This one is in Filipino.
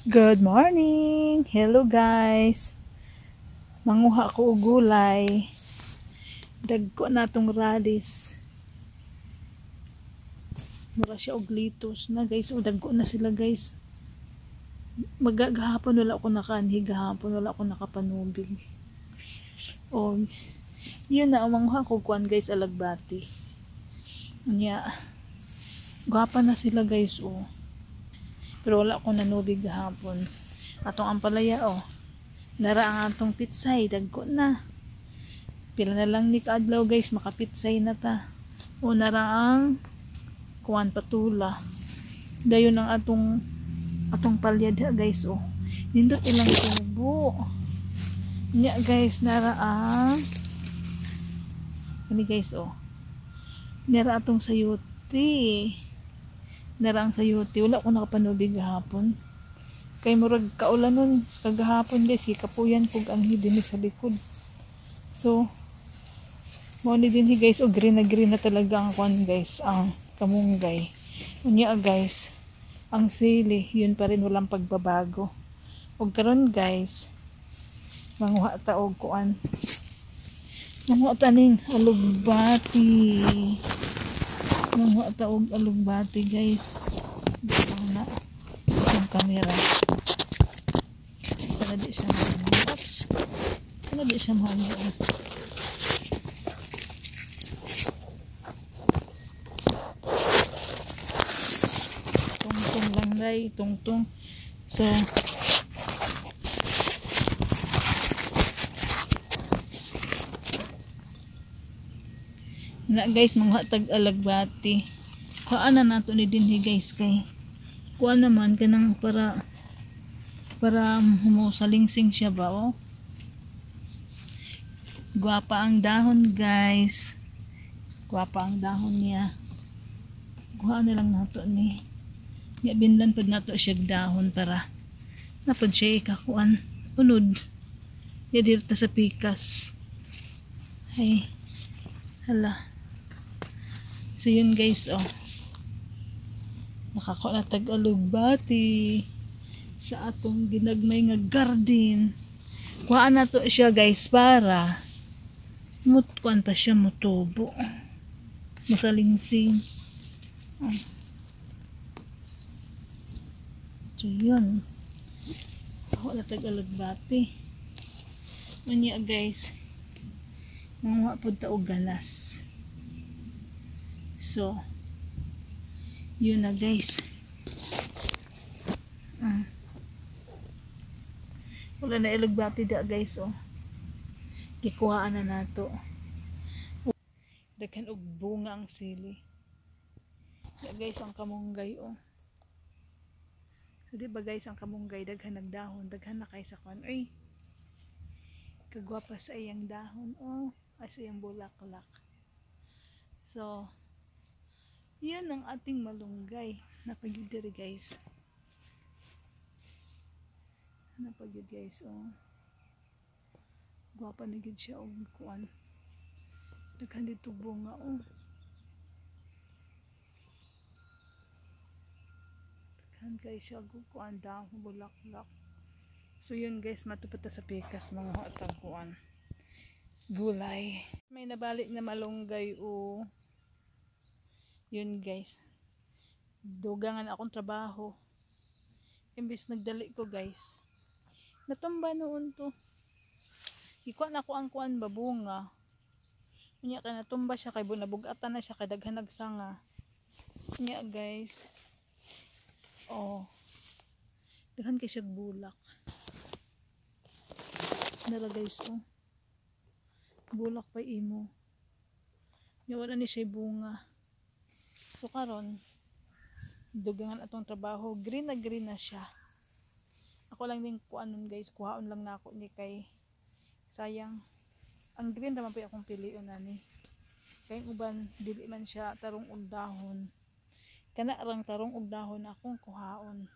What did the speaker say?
Good morning! Hello guys! Manguha ko og gulay. Dagko na tong radish. Mura siya og litos na guys. O dagko na sila guys. Magagahapon wala ako nakanhi. Gahapon wala ako nakapanubig. O yun na manguha ko kuan guys, alagbati. Nya gwapa na sila guys o. Pero wala ako nanubig gahapon. Atong ampalaya o. Nara ang atong pitsay, dagko na. Pila na lang ni kaadlaw guys, makapitsay na ta. O nara ang kuan patula. Dayon ang atong palyad guys o. Nindot ilang tubo. Nya guys, nara ang ani guys o. Nara atong sayuti. Nara ang sayuti. Wala ko nakapanubig gahapon. Kay murag kaulan nun kagahapon guys, kapuyan kog ang hidin sa likod. So mo ni din guys, o green na talaga ang kwan guys, ang kamunggay. Unya guys, ang sili yun pa rin, walang pagbabago. Og karon guys, manguha ta og kuan. Manguha ta ning alugbati. Manguha ta og alugbati guys. Dito na ang camera. Para di siya mahal. Oops. Para di siya mahal. Tungtong lang ray. Tungtong. So, na guys, mga tag alagbati. Kuan na nato ni dinhi guys kay kuan naman kanang para humusalingsing siya ba oh. Guwapa ang dahon guys. Guwapa ang dahon niya. Kuha na lang nato ni. Nya binlan pud nato siya dahon para napod siya ikakuan unod. Ya dirta sa pikas. Ay. Hala. So yun guys oh. Nakakuha na tag-alugbati sa atong ginagmay nga garden. Kuha na to siya guys para kuan pa siya mutubo. Masalingsing. So yun. Kuha na tag-alugbati. Unya guys. Manguha po ta og galas. So yun na guys. Wala na ilugbati da guys oh. Gikuhaan na nato. Daghan og bunga ang sili. Ya guys ang kamunggay oh. So di ba guys ang kamunggay daghan nagdahon, daghan na kay sa kwan. Ay. Kagwapa sa iyang dahon oh. Ay sa iyang bulaklak. So yan ang ating malunggay. Napagyud diri guys. Napagyud guys oh. Gwapa na gid siya og kuan. Daghan dito bunga oh. Daghan guys siya og kuan dahon bulaklak. So yun guys, matupad sa pikas mga hatag kuan. Gulay. May nabalik na malunggay oh. Yun guys, dugangan akong trabaho. Imbis nagdali ko guys, natumba noon to. Ikuan ako ang kuan babunga. Unya kay natumba siya kay bunabugatan na siya kay daghan nagsanga. Unya guys, oh, daghan kay siya bulak. Nara guys oh, bulak pa imo. Unya wala ni siya bunga. So karon dugangan atong trabaho, green na siya. Ako lang din kuanon guys, kuhaon lang na ako ni kay sayang ang green naman pa akong pilion ani. Kay uban dili man siya tarong og dahon. Kana rang tarong og dahon akong kuhaon.